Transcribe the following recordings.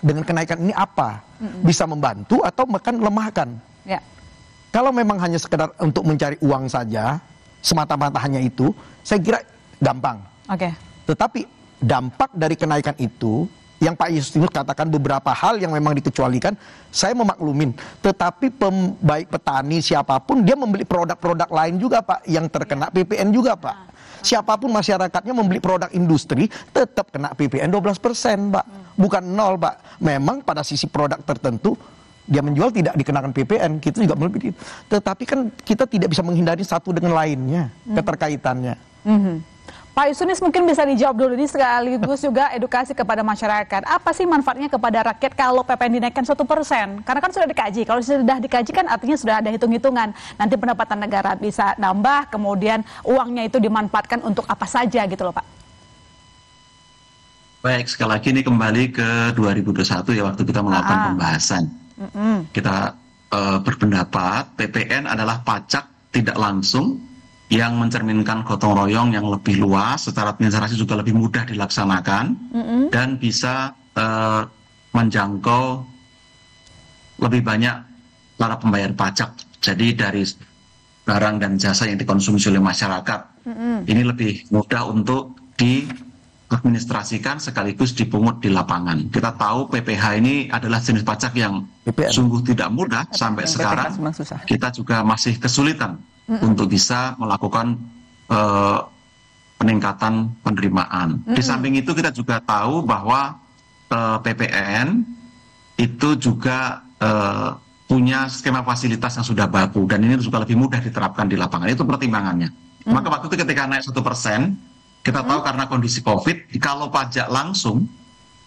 dengan kenaikan ini apa? Bisa membantu atau bahkan lemahkan? Ya. Kalau memang hanya sekedar untuk mencari uang saja, semata-mata hanya itu, saya kira gampang. Oke. Tetapi dampak dari kenaikan itu, yang Pak Justinus katakan beberapa hal yang memang dikecualikan, saya memaklumin. Tetapi baik petani siapapun, dia membeli produk-produk lain juga Pak, yang terkena PPN juga Pak. Siapapun masyarakatnya membeli produk industri, tetap kena PPN 12% Pak. Bukan 0 Pak. Memang pada sisi produk tertentu, dia menjual tidak dikenakan PPN, kita juga melebihi. Tetapi kan kita tidak bisa menghindari satu dengan lainnya, keterkaitannya. Pak Justinus mungkin bisa dijawab dulu ini sekaligus juga edukasi kepada masyarakat. Apa sih manfaatnya kepada rakyat kalau PPN dinaikkan 1%? Karena kan sudah dikaji. Kalau sudah dikaji kan artinya sudah ada hitung-hitungan. Nanti pendapatan negara bisa nambah, kemudian uangnya itu dimanfaatkan untuk apa saja gitu loh Pak. Baik, sekali lagi ini kembali ke 2021 ya, waktu kita melakukan pembahasan. Kita berpendapat PPN adalah pajak tidak langsung yang mencerminkan gotong royong yang lebih luas, secara administrasi juga lebih mudah dilaksanakan, dan bisa menjangkau lebih banyak para pembayar pajak. Jadi dari barang dan jasa yang dikonsumsi oleh masyarakat, ini lebih mudah untuk diadministrasikan sekaligus dipungut di lapangan. Kita tahu PPh ini adalah jenis pajak yang sungguh tidak mudah sampai sekarang. Kita juga masih kesulitan untuk bisa melakukan peningkatan penerimaan. Di samping itu kita juga tahu bahwa PPN itu juga punya skema fasilitas yang sudah baku, dan ini juga lebih mudah diterapkan di lapangan. Itu pertimbangannya. Maka waktu itu ketika naik 1%, kita tahu karena kondisi COVID, kalau pajak langsung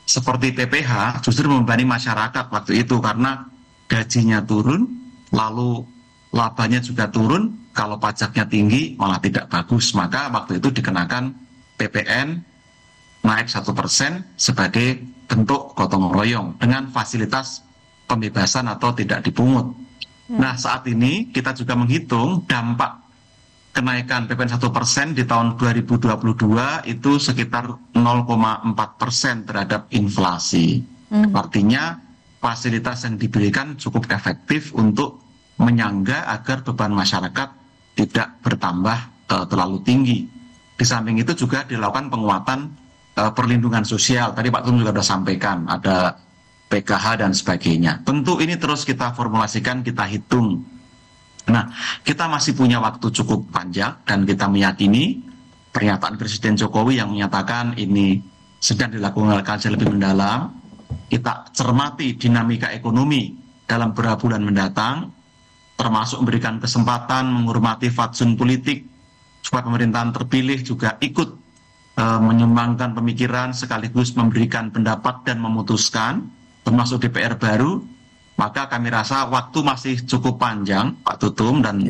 seperti PPh justru membebani masyarakat waktu itu, karena gajinya turun, lalu labanya juga turun. Kalau pajaknya tinggi malah tidak bagus, maka waktu itu dikenakan PPN naik 1% sebagai bentuk gotong royong dengan fasilitas pembebasan atau tidak dipungut. Nah, saat ini kita juga menghitung dampak kenaikan PPN 1% di tahun 2022 itu sekitar 0,4% terhadap inflasi. Artinya fasilitas yang diberikan cukup efektif untuk menyangga agar beban masyarakat tidak bertambah terlalu tinggi. Di samping itu juga dilakukan penguatan perlindungan sosial. Tadi Pak Tum juga sudah sampaikan, ada PKH dan sebagainya. Tentu ini terus kita formulasikan, kita hitung. Nah, kita masih punya waktu cukup panjang, dan kita meyakini pernyataan Presiden Jokowi yang menyatakan ini sedang dilakukan kajian lebih mendalam. Kita cermati dinamika ekonomi dalam beberapa bulan mendatang, termasuk memberikan kesempatan menghormati fatsun politik supaya pemerintahan terpilih juga ikut menyumbangkan pemikiran sekaligus memberikan pendapat dan memutuskan, termasuk DPR baru. Maka kami rasa waktu masih cukup panjang, Pak Tutum dan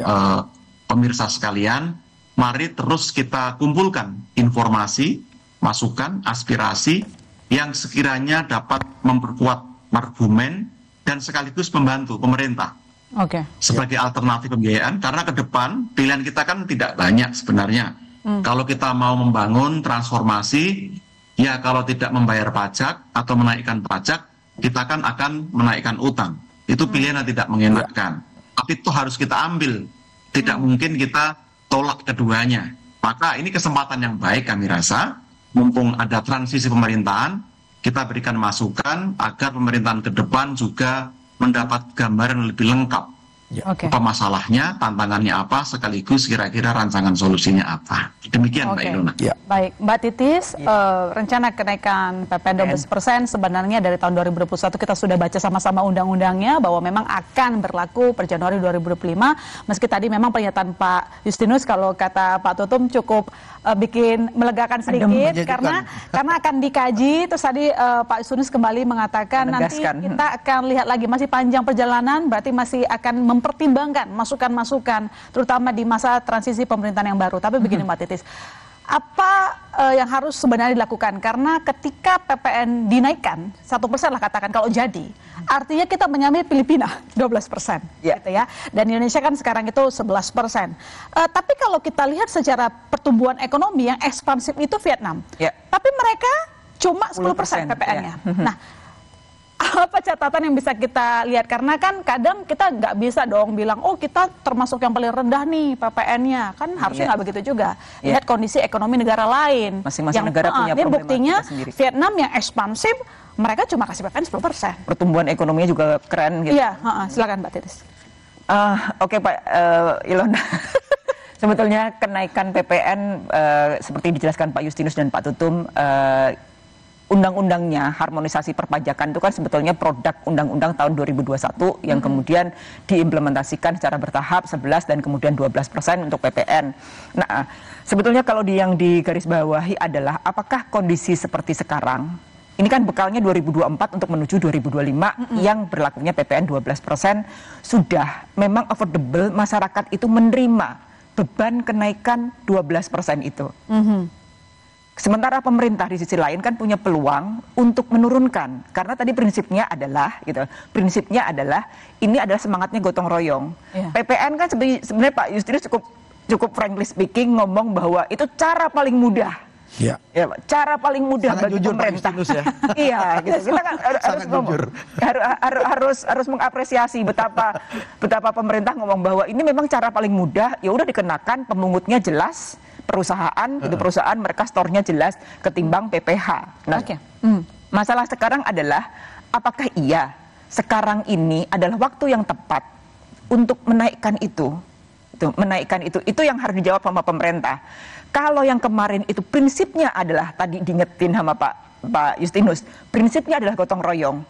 pemirsa sekalian. Mari terus kita kumpulkan informasi, masukan, aspirasi yang sekiranya dapat memperkuat argumen dan sekaligus membantu pemerintah sebagai alternatif pembiayaan, karena ke depan pilihan kita kan tidak banyak sebenarnya. Kalau kita mau membangun transformasi, ya kalau tidak membayar pajak atau menaikkan pajak, kita kan akan menaikkan utang. Itu pilihan yang tidak mengenakan. Tapi itu harus kita ambil. Tidak mungkin kita tolak keduanya. Maka ini kesempatan yang baik kami rasa, mumpung ada transisi pemerintahan, kita berikan masukan agar pemerintahan ke depan juga mendapat gambaran lebih lengkap. Apa masalahnya, tantangannya apa, sekaligus kira-kira rancangan solusinya apa. Demikian Mbak Ilona. Baik, Mbak Titis, rencana kenaikan PPN 12% sebenarnya dari tahun 2021 kita sudah baca sama-sama undang-undangnya bahwa memang akan berlaku per Januari 2025. Meski tadi memang pernyataan Pak Justinus kalau kata Pak Tutum cukup bikin melegakan sedikit karena akan dikaji. Terus tadi Pak Justinus kembali mengatakan nanti kita akan lihat lagi, masih panjang perjalanan, berarti masih akan mempertimbangkan masukan-masukan terutama di masa transisi pemerintahan yang baru. Tapi begini Mbak Titis, apa yang harus sebenarnya dilakukan? Karena ketika PPN dinaikkan 1% lah katakan kalau jadi, artinya kita menyamai Filipina 12%, gitu ya. Dan Indonesia kan sekarang itu 11%. Tapi kalau kita lihat secara pertumbuhan ekonomi yang ekspansif itu Vietnam, tapi mereka cuma 10% PPN-nya. Nah, Apa catatan yang bisa kita lihat? Karena kan kadang kita nggak bisa dong bilang, oh kita termasuk yang paling rendah nih PPN-nya. Kan harusnya nggak begitu juga. Lihat kondisi ekonomi negara lain. Masing-masing negara punya ini problematika buktinya sendiri. Vietnam yang ekspansif, mereka cuma kasih PPN 10%. Pertumbuhan ekonominya juga keren gitu. Iya, silakan Mbak Titis. Oke Pak Ilona. Sebetulnya kenaikan PPN seperti dijelaskan Pak Justinus dan Pak Tutum, undang-undangnya harmonisasi perpajakan itu kan sebetulnya produk undang-undang tahun 2021 yang kemudian diimplementasikan secara bertahap 11 dan kemudian 12% untuk PPN. Nah, sebetulnya kalau yang digarisbawahi adalah apakah kondisi seperti sekarang, ini kan bekalnya 2024 untuk menuju 2025 yang berlakunya PPN 12% sudah memang affordable, masyarakat itu menerima beban kenaikan 12% itu. Sementara pemerintah di sisi lain kan punya peluang untuk menurunkan, karena tadi prinsipnya adalah ini adalah semangatnya gotong royong. PPN kan sebenarnya Pak Justinus cukup frankly speaking ngomong bahwa itu cara paling mudah. Ya, cara paling mudah sangat bagi jujur, pemerintah. Pak Justinus, ya. Iya, gitu. Kita kan harus mengapresiasi betapa pemerintah ngomong bahwa ini memang cara paling mudah. Ya udah dikenakan, pemungutnya jelas, perusahaan mereka store-nya jelas ketimbang PPh. Nah, masalah sekarang adalah apakah iya sekarang ini adalah waktu yang tepat untuk menaikkan itu? Itu yang harus dijawab sama pemerintah. Kalau yang kemarin itu prinsipnya adalah tadi diingetin sama Pak Justinus, prinsipnya adalah gotong royong.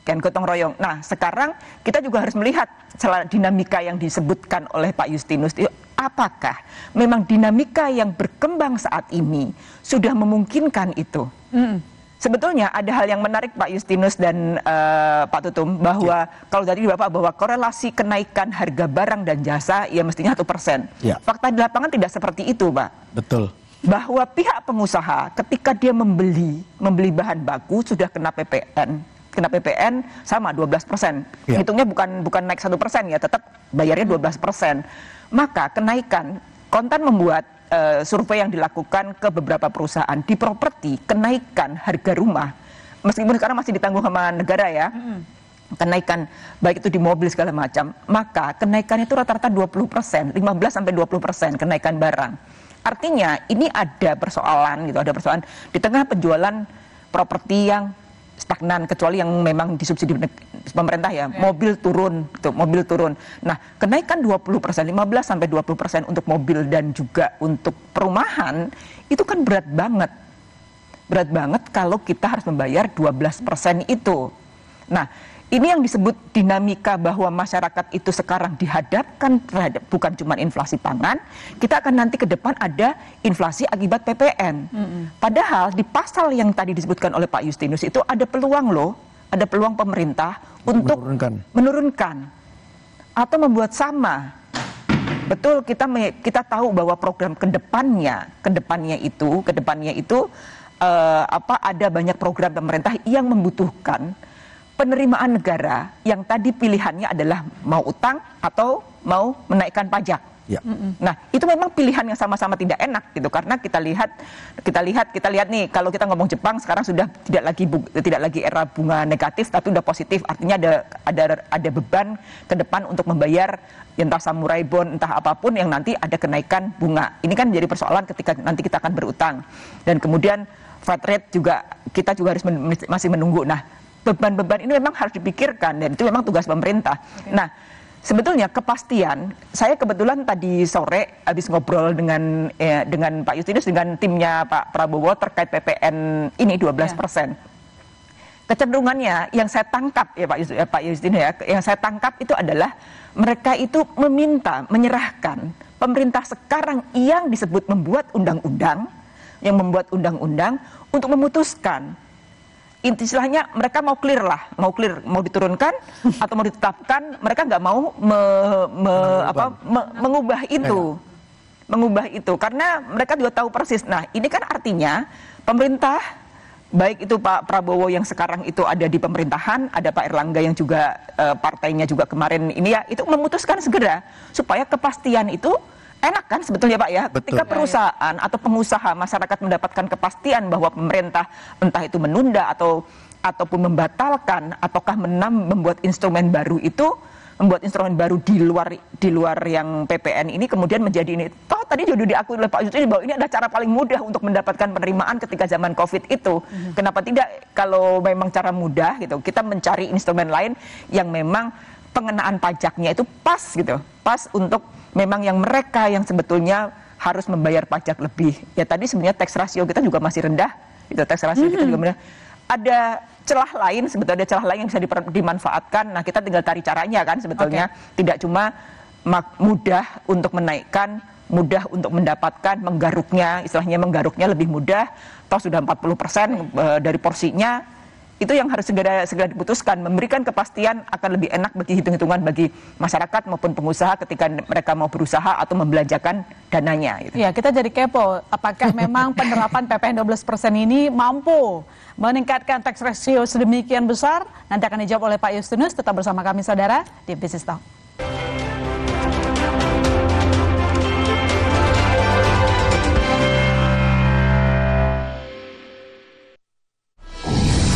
Kan gotong royong. Nah, sekarang kita juga harus melihat dinamika yang disebutkan oleh Pak Justinus. Apakah memang dinamika yang berkembang saat ini sudah memungkinkan itu? Sebetulnya ada hal yang menarik Pak Justinus dan Pak Tutum, bahwa kalau tadi Bapak bahwa korelasi kenaikan harga barang dan jasa ya mestinya 1%. Fakta di lapangan tidak seperti itu, Pak. Betul. Bahwa pihak pengusaha ketika dia membeli bahan baku sudah kena PPN sama 12%. Hitungnya bukan naik 1% ya, tetap bayarnya 12%. Maka kenaikan konten membuat survei yang dilakukan ke beberapa perusahaan di properti, kenaikan harga rumah, meskipun sekarang masih ditanggung sama negara ya, kenaikan baik itu di mobil segala macam, maka kenaikannya itu rata-rata 20%, 15-20% kenaikan barang. Artinya ini ada persoalan di tengah penjualan properti yang stagnan, kecuali yang memang disubsidi pemerintah ya, mobil turun. Nah, kenaikan 20%, 15-20% untuk mobil dan juga untuk perumahan, itu kan berat banget. Berat banget kalau kita harus membayar 12% itu. Nah, ini yang disebut dinamika bahwa masyarakat itu sekarang dihadapkan terhadap bukan cuma inflasi pangan, kita akan nanti ke depan ada inflasi akibat PPN. Padahal di pasal yang tadi disebutkan oleh Pak Justinus itu ada peluang pemerintah untuk menurunkan atau membuat sama. Betul, kita tahu bahwa program kedepannya itu ada banyak program pemerintah yang membutuhkan penerimaan negara yang tadi pilihannya adalah mau utang atau mau menaikkan pajak. Nah, itu memang pilihan yang sama-sama tidak enak gitu, karena kita lihat nih, kalau kita ngomong Jepang sekarang sudah tidak lagi era bunga negatif tapi udah positif, artinya ada beban ke depan untuk membayar entah samurai bond entah apapun yang nanti ada kenaikan bunga. Ini kan jadi persoalan ketika nanti kita akan berutang, dan kemudian Fed rate juga kita juga harus masih menunggu. Nah, beban-beban ini memang harus dipikirkan dan itu memang tugas pemerintah. Nah, sebetulnya kepastian, saya kebetulan tadi sore habis ngobrol dengan Pak Justinus dengan timnya Pak Prabowo terkait PPN ini 12%. Kecenderungannya yang saya tangkap ya Pak Justinus ya, yang saya tangkap itu adalah mereka itu menyerahkan pemerintah sekarang yang disebut membuat undang-undang untuk memutuskan. Istilahnya mereka mau clear, mau diturunkan atau mau ditetapkan, mereka nggak mau mengubah itu karena mereka juga tahu persis. Nah, ini kan artinya pemerintah, baik itu Pak Prabowo yang sekarang itu ada di pemerintahan, ada Pak Erlangga yang juga partainya juga kemarin ini ya, itu memutuskan segera supaya kepastian itu enak kan sebetulnya Pak ya. Ketika perusahaan atau pengusaha, masyarakat mendapatkan kepastian bahwa pemerintah entah itu menunda atau ataupun membatalkan ataukah membuat instrumen baru itu, membuat instrumen baru di luar yang PPN ini kemudian menjadi ini. Toh tadi sudah diakui oleh Pak Yusri bahwa ini adalah cara paling mudah untuk mendapatkan penerimaan ketika zaman COVID itu. Kenapa tidak kalau memang cara mudah gitu, kita mencari instrumen lain yang memang pengenaan pajaknya itu pas gitu. Pas untuk memang yang mereka yang sebetulnya harus membayar pajak lebih. Ya tadi sebenarnya tax ratio kita juga masih rendah. Itu tax ratio kita juga rendah. Ada celah lain, sebetulnya ada celah lain yang bisa dimanfaatkan. Nah, kita tinggal cari caranya kan sebetulnya. Tidak cuma mudah untuk menaikkan, mudah untuk mendapatkan, istilahnya menggaruknya lebih mudah. Toh sudah 40% dari porsinya. Itu yang harus segera diputuskan. Memberikan kepastian akan lebih enak bagi hitung-hitungan bagi masyarakat maupun pengusaha ketika mereka mau berusaha atau membelanjakan dananya. Gitu. Ya, kita jadi kepo. Apakah memang penerapan PPN 12% ini mampu meningkatkan tax ratio sedemikian besar? Nanti akan dijawab oleh Pak Justinus. Tetap bersama kami, saudara, di Business Talk.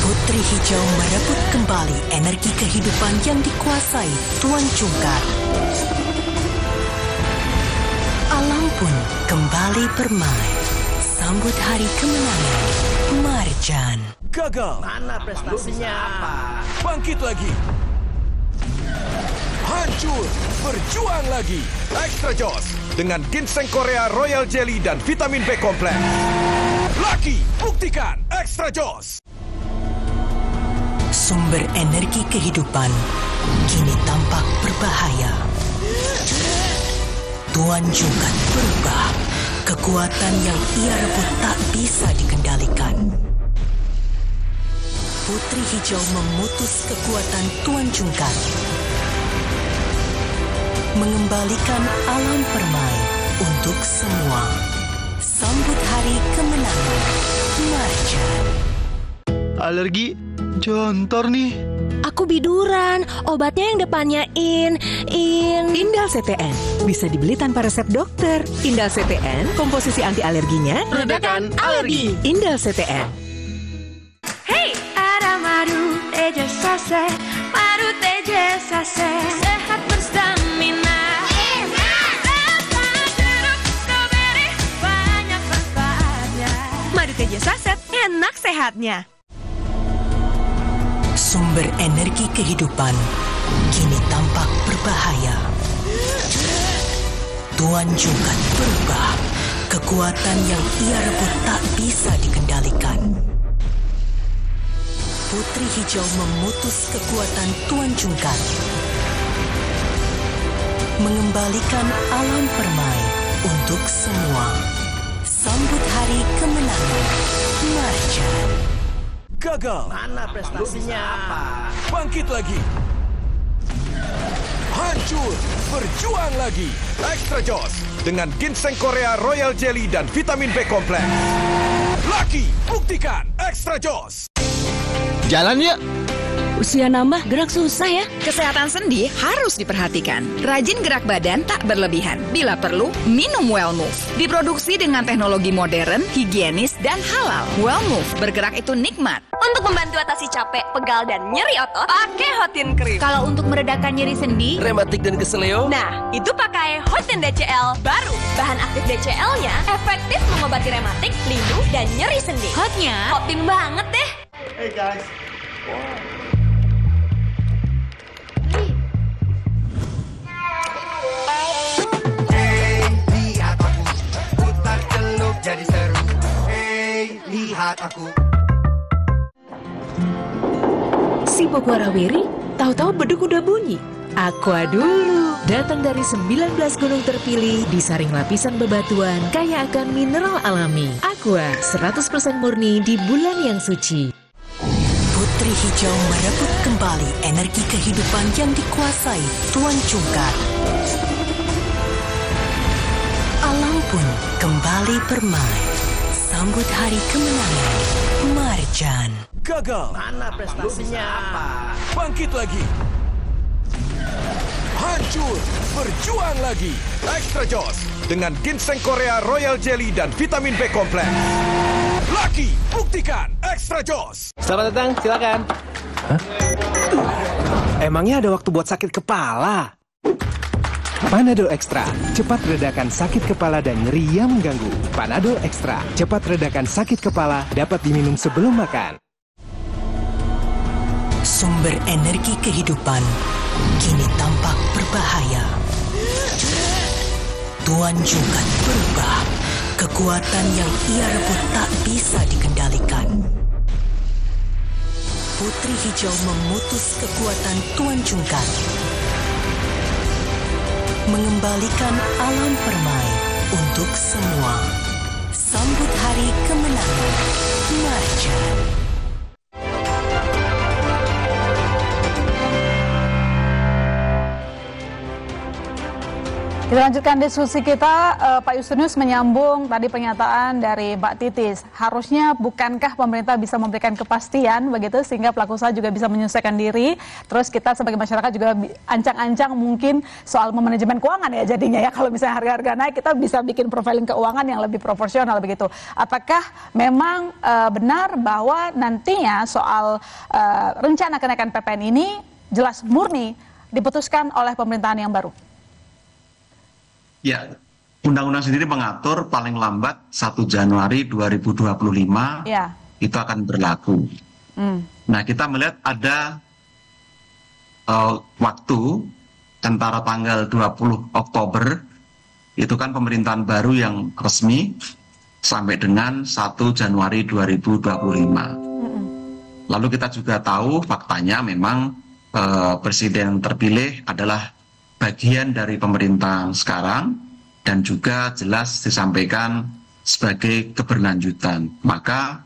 Putri Hijau merebut kembali energi kehidupan yang dikuasai Tuan Cungkar. Alam pun kembali bermain. Sambut hari kemenangan Marjan. Gagal. Mana prestasinya? Bangkit lagi. Hancur. Berjuang lagi. Extra Joss dengan ginseng Korea Royal Jelly dan vitamin B kompleks. Laki, buktikan Extra Joss. Sumber energi kehidupan kini tampak berbahaya. Tuan Cungkar berubah. Kekuatan yang ia rebut tak bisa dikendalikan. Putri Hijau memutus kekuatan Tuan Cungkar. Mengembalikan alam permai untuk semua. Sambut hari kemenangan Marjan. Alergi jontor nih. Aku biduran, obatnya yang depannya Indal CTN. Bisa dibeli tanpa resep dokter. Indal CTN, komposisi anti alerginya Redakan alergi. Indal CTN. Hey, ada madu teja sase, madu teja sase, sehat berstamina. Jeruk strawberry, banyak manfaatnya. Madu teja saset, enak sehatnya. Sumber energi kehidupan kini tampak berbahaya. Tuan Cungkar berubah. Kekuatan yang ia rebut tak bisa dikendalikan. Putri Hijau memutus kekuatan Tuan Cungkar. Mengembalikan alam permai untuk semua. Sambut hari kemenangan Marjan. Gagal. Mana prestasinya? Bangkit lagi. Hancur. Berjuang lagi. Extra Joss dengan ginseng Korea Royal Jelly dan vitamin B kompleks. Laki, buktikan Extra Joss. Jalan ya. Usia nambah, gerak susah ya. Kesehatan sendi harus diperhatikan. Rajin gerak badan tak berlebihan. Bila perlu, minum Wellmove. Diproduksi dengan teknologi modern, higienis, dan halal. Wellmove, bergerak itu nikmat. Untuk membantu atasi capek, pegal, dan nyeri otot, pakai Hotin Cream. Kalau untuk meredakan nyeri sendi, Rematik dan keseleo. nah, itu pakai Hotin DCL baru. Bahan aktif DCL-nya efektif mengobati rematik, lindu, dan nyeri sendi. Hotnya, Hotin banget deh. Hey guys. Lihat aku, putar celup jadi seru. Hey, lihat aku. Si Boko Rawiri, tahu-tahu beduk udah bunyi. Aqua dulu. Datang dari 19 gunung terpilih, disaring lapisan bebatuan, kaya akan mineral alami. Aqua, 100% murni di bulan yang suci. Putri Hijau merebut kembali energi kehidupan yang dikuasai Tuan Cungkar. Alam pun kembali bermain. Sambut hari kemenangan Marjan. Gagal. Mana prestasinya? Bangkit lagi. Hancur. Berjuang lagi. Extra Joss dengan ginseng Korea Royal Jelly dan vitamin B kompleks. Laki, buktikan Extra Jos. Selamat datang, silakan. Emangnya ada waktu buat sakit kepala? Panadol Extra, cepat redakan sakit kepala dan nyeri yang mengganggu. Panadol Extra, cepat redakan sakit kepala, dapat diminum sebelum makan. Sumber energi kehidupan kini tampak berbahaya. Tuan Jungkat berubah. Kekuatan yang ia rebut tak bisa dikendalikan. Putri Hijau memutus kekuatan Tuan Jungkat, mengembalikan alam permai untuk semua. Sambut hari kemenangan Marjan. Kita lanjutkan diskusi kita, Pak Justinus menyambung tadi pernyataan dari Mbak Titis. Harusnya bukankah pemerintah bisa memberikan kepastian begitu sehingga pelaku usaha juga bisa menyesuaikan diri. Terus kita sebagai masyarakat juga ancang-ancang mungkin soal manajemen keuangan ya jadinya ya. Kalau misalnya harga-harga naik kita bisa bikin profiling keuangan yang lebih proporsional begitu. Apakah memang benar bahwa nantinya soal rencana kenaikan PPN ini jelas murni diputuskan oleh pemerintahan yang baru? Ya, undang-undang sendiri mengatur paling lambat 1 Januari 2025 ya, itu akan berlaku. Nah, kita melihat ada waktu antara tanggal 20 Oktober, itu kan pemerintahan baru yang resmi, sampai dengan 1 Januari 2025. Lalu kita juga tahu faktanya memang presiden terpilih adalah bagian dari pemerintahan sekarang dan juga jelas disampaikan sebagai keberlanjutan. Maka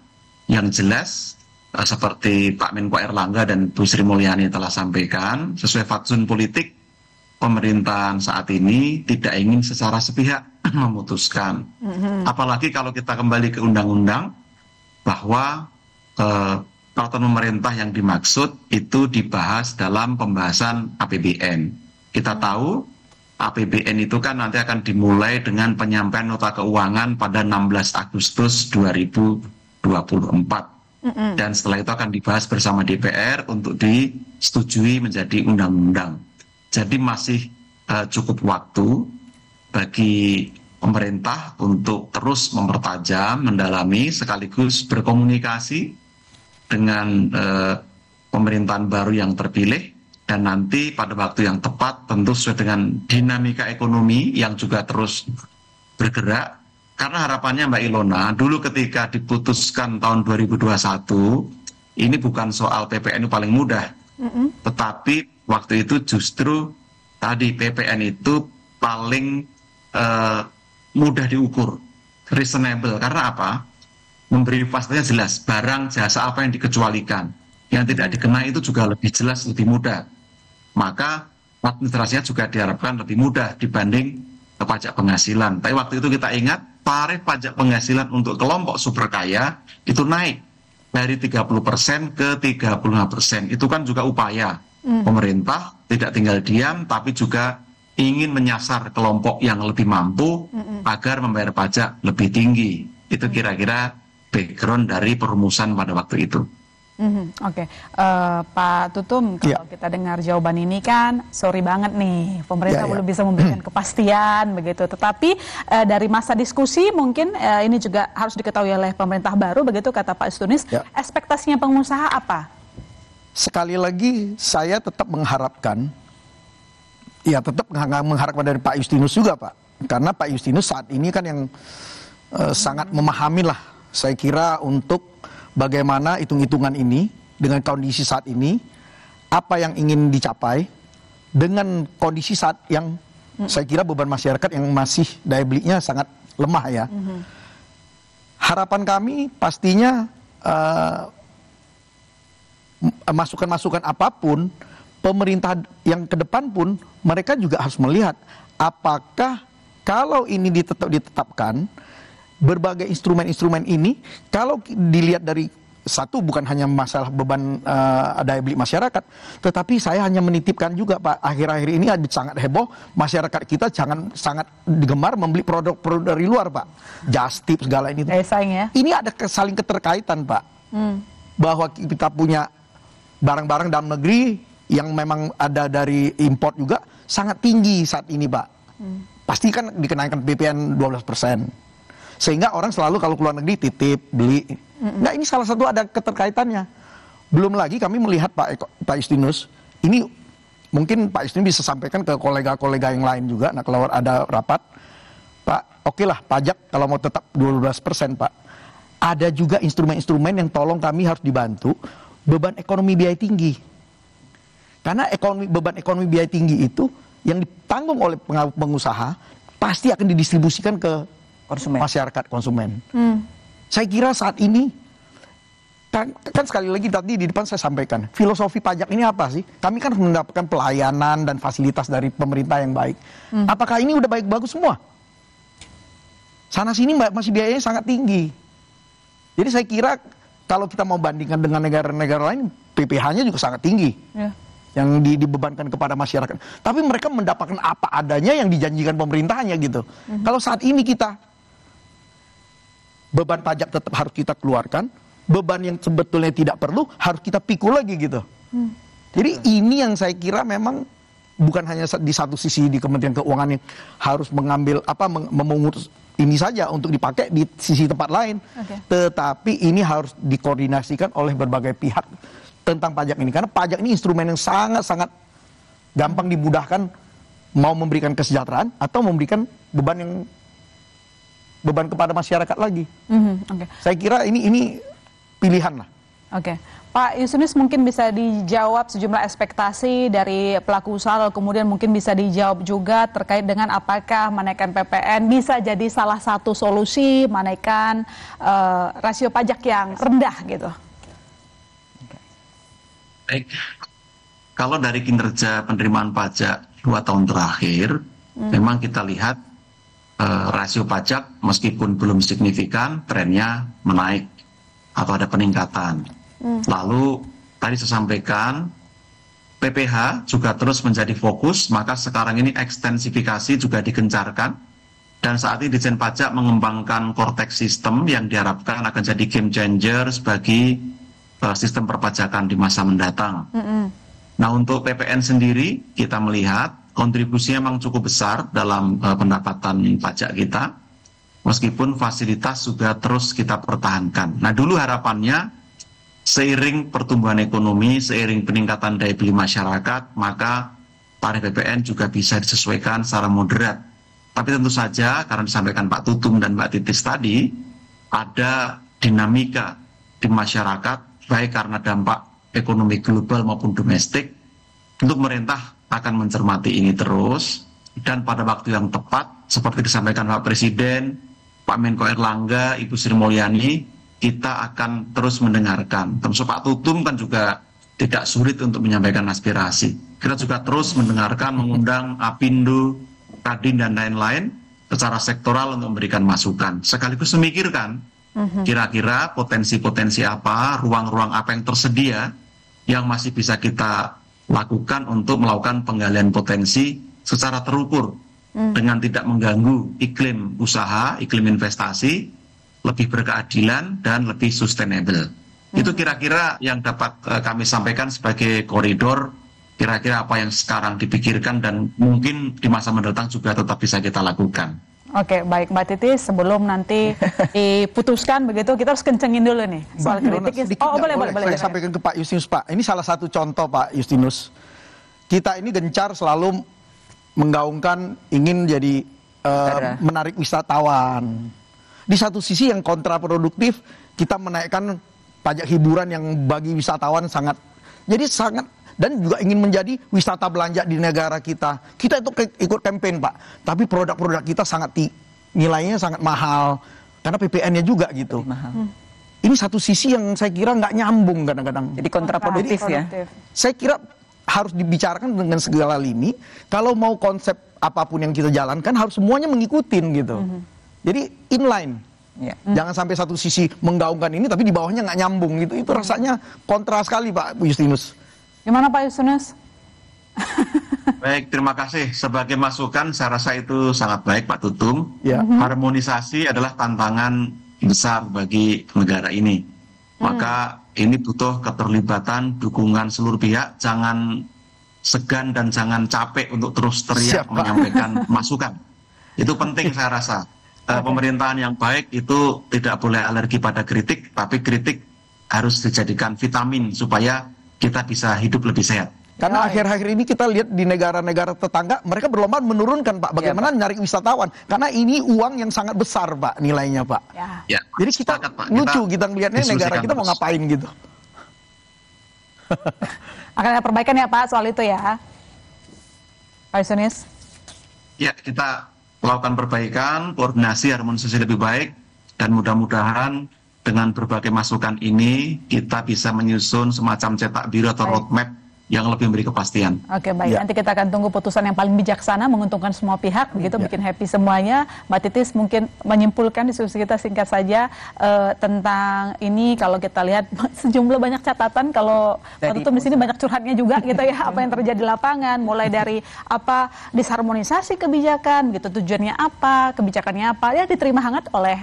yang jelas seperti Pak Menko Erlangga dan Bu Sri Mulyani telah sampaikan, sesuai fatsun politik pemerintahan saat ini tidak ingin secara sepihak memutuskan. Apalagi kalau kita kembali ke undang-undang bahwa peraturan pemerintah yang dimaksud itu dibahas dalam pembahasan APBN. Kita tahu APBN itu kan nanti akan dimulai dengan penyampaian nota keuangan pada 16 Agustus 2024. Dan setelah itu akan dibahas bersama DPR untuk disetujui menjadi undang-undang. Jadi masih cukup waktu bagi pemerintah untuk terus mempertajam, mendalami, sekaligus berkomunikasi dengan pemerintahan baru yang terpilih. Dan nanti pada waktu yang tepat tentu sesuai dengan dinamika ekonomi yang juga terus bergerak. Karena harapannya Mbak Ilona, dulu ketika diputuskan tahun 2021, ini bukan soal PPN paling mudah. Tetapi waktu itu justru tadi PPN itu paling mudah diukur, reasonable. Karena apa? Memberi pastinya jelas, barang jasa apa yang dikecualikan. Yang tidak dikenai itu juga lebih jelas, lebih mudah. Maka administrasinya juga diharapkan lebih mudah dibanding pajak penghasilan. Tapi waktu itu kita ingat, tarif pajak penghasilan untuk kelompok super kaya itu naik dari 30% ke 35%. Itu kan juga upaya pemerintah tidak tinggal diam, tapi juga ingin menyasar kelompok yang lebih mampu agar membayar pajak lebih tinggi. Itu kira-kira background dari perumusan pada waktu itu. Oke. Pak Tutum, kalau kita dengar jawaban ini kan, sorry banget nih, pemerintah belum bisa memberikan kepastian begitu. Tetapi dari masa diskusi mungkin ini juga harus diketahui oleh pemerintah baru begitu, kata Pak Justinus. Ekspektasinya pengusaha apa? Sekali lagi saya tetap mengharapkan, tetap mengharapkan dari Pak Justinus juga Pak. Karena Pak Justinus saat ini kan yang sangat memahami lah, saya kira untuk bagaimana hitung-hitungan ini dengan kondisi saat ini, apa yang ingin dicapai dengan kondisi saat yang saya kira beban masyarakat yang masih daya belinya sangat lemah ya. Harapan kami pastinya masukan-masukan apapun, pemerintah yang ke depan pun mereka juga harus melihat apakah kalau ini ditetapkan, berbagai instrumen-instrumen ini kalau dilihat dari satu bukan hanya masalah beban daya beli masyarakat, tetapi saya hanya menitipkan juga Pak, akhir-akhir ini sangat heboh masyarakat kita sangat digemar membeli produk-produk dari luar Pak, Just Tip segala ini. Saing ya. Ini ada saling keterkaitan Pak. Bahwa kita punya barang-barang dalam negeri yang memang ada dari import juga sangat tinggi saat ini, Pak. Pasti kan dikenakan PPN 12%. Sehingga orang selalu kalau keluar negeri titip, beli. Nah, ini salah satu ada keterkaitannya. Belum lagi kami melihat Pak Justinus, ini mungkin Pak Justinus bisa sampaikan ke kolega-kolega yang lain juga. Nah, kalau ada rapat, Pak, oke lah pajak kalau mau tetap 12%, Pak. Ada juga instrumen-instrumen yang tolong kami harus dibantu beban ekonomi biaya tinggi. Karena beban ekonomi biaya tinggi itu yang ditanggung oleh pengusaha pasti akan didistribusikan ke masyarakat konsumen. Saya kira saat ini kan sekali lagi tadi di depan saya sampaikan filosofi pajak ini apa sih? Kami kan mendapatkan pelayanan dan fasilitas dari pemerintah yang baik. Apakah ini udah baik-bagus semua? Sana sini masih biayanya sangat tinggi. Jadi saya kira kalau kita mau bandingkan dengan negara-negara lain, PPh-nya juga sangat tinggi. Yang dibebankan kepada masyarakat. Tapi mereka mendapatkan apa adanya yang dijanjikan pemerintahnya gitu. Kalau saat ini kita beban pajak tetap harus kita keluarkan, beban yang sebetulnya tidak perlu harus kita pikul lagi gitu. Jadi ini yang saya kira memang bukan hanya di satu sisi di Kementerian Keuangan yang harus mengambil memungut ini saja untuk dipakai di sisi tempat lain, tetapi ini harus dikoordinasikan oleh berbagai pihak tentang pajak ini, karena pajak ini instrumen yang sangat-sangat gampang dimudahkan, mau memberikan kesejahteraan atau memberikan beban kepada masyarakat lagi. Saya kira ini pilihan lah. Pak Justinus mungkin bisa dijawab sejumlah ekspektasi dari pelaku usaha, kemudian mungkin bisa dijawab juga terkait dengan apakah menaikkan PPN bisa jadi salah satu solusi menaikkan rasio pajak yang rendah gitu. Baik, kalau dari kinerja penerimaan pajak 2 tahun terakhir, memang kita lihat rasio pajak meskipun belum signifikan, trennya menaik atau ada peningkatan. Lalu tadi saya sampaikan, PPh juga terus menjadi fokus, maka sekarang ini ekstensifikasi juga digencarkan. Dan saat ini Ditjen Pajak mengembangkan Cortex System yang diharapkan akan jadi game changer bagi sistem perpajakan di masa mendatang. Nah, untuk PPN sendiri kita melihat kontribusinya memang cukup besar dalam pendapatan pajak kita, meskipun fasilitas juga terus kita pertahankan. Nah, dulu harapannya seiring pertumbuhan ekonomi, seiring peningkatan daya beli masyarakat, maka tarif PPN juga bisa disesuaikan secara moderat. Tapi tentu saja karena disampaikan Pak Tutum dan Mbak Titis tadi, ada dinamika di masyarakat baik karena dampak ekonomi global maupun domestik. Tentu pemerintah akan mencermati ini terus, dan pada waktu yang tepat seperti disampaikan Pak Presiden, Pak Menko Erlangga, Ibu Sri Mulyani, kita akan terus mendengarkan. Termasuk Pak Tutum kan juga tidak sulit untuk menyampaikan aspirasi. Kita juga terus mendengarkan, mengundang Apindo, Kadin dan lain-lain secara sektoral untuk memberikan masukan, sekaligus memikirkan kira-kira potensi-potensi apa, ruang-ruang apa yang tersedia yang masih bisa kita lakukan untuk melakukan penggalian potensi secara terukur dengan tidak mengganggu iklim usaha, iklim investasi, lebih berkeadilan dan lebih sustainable. Itu kira-kira yang dapat kami sampaikan sebagai koridor, kira-kira apa yang sekarang dipikirkan dan mungkin di masa mendatang juga tetap bisa kita lakukan. Baik Mbak Titis, sebelum nanti diputuskan begitu, kita harus kencengin dulu nih soal kritik. Boleh. Saya sampaikan ke Pak Justinus, Pak. Ini salah satu contoh, Pak Justinus. Kita ini gencar selalu menggaungkan ingin jadi menarik wisatawan. Di satu sisi yang kontraproduktif, kita menaikkan pajak hiburan yang bagi wisatawan sangat dan juga ingin menjadi wisata belanja di negara kita. Kita itu ikut campaign, Pak. Tapi produk-produk kita nilainya sangat mahal. Karena PPN-nya juga gitu. Ini satu sisi yang saya kira nggak nyambung kadang-kadang. Jadi kontraproduktif ya. Saya kira harus dibicarakan dengan segala lini. Kalau mau konsep apapun yang kita jalankan, harus semuanya mengikutin gitu. Jadi inline. Jangan sampai satu sisi menggaungkan ini, tapi di bawahnya nggak nyambung gitu. Itu rasanya kontra sekali, Pak Justinus. Gimana Pak Justinus? Baik, terima kasih. Sebagai masukan, saya rasa itu sangat baik Pak Tutum. Harmonisasi adalah tantangan besar bagi negara ini. Maka ini butuh keterlibatan, dukungan seluruh pihak. Jangan segan dan jangan capek untuk terus teriak menyampaikan masukan. Itu penting saya rasa. Pemerintahan yang baik itu tidak boleh alergi pada kritik, tapi kritik harus dijadikan vitamin supaya kita bisa hidup lebih sehat. Karena akhir-akhir ini kita lihat di negara-negara tetangga, mereka berlomba menurunkan, Pak, bagaimana nyari wisatawan. Karena ini uang yang sangat besar, Pak, nilainya, Pak. Ya, jadi kita lucu, kita ngelihatnya negara kita mau ngapain gitu. Akan ada perbaikan ya, Pak, soal itu ya, Pak Yusinus? Ya, kita melakukan perbaikan, koordinasi, harmonisasi lebih baik, dan mudah-mudahan dengan berbagai masukan ini, kita bisa menyusun semacam cetak biru atau roadmap yang lebih memberi kepastian. Oke, baik. Nanti kita akan tunggu putusan yang paling bijaksana, menguntungkan semua pihak, begitu, bikin happy semuanya. Mbak Titis mungkin menyimpulkan diskusi kita singkat saja tentang ini. Kalau kita lihat sejumlah banyak catatan, kalau Pak Tutum di sini banyak curhatnya juga, gitu ya, apa yang terjadi di lapangan, mulai dari apa disharmonisasi kebijakan, gitu, tujuannya apa, kebijakannya apa, ya diterima hangat oleh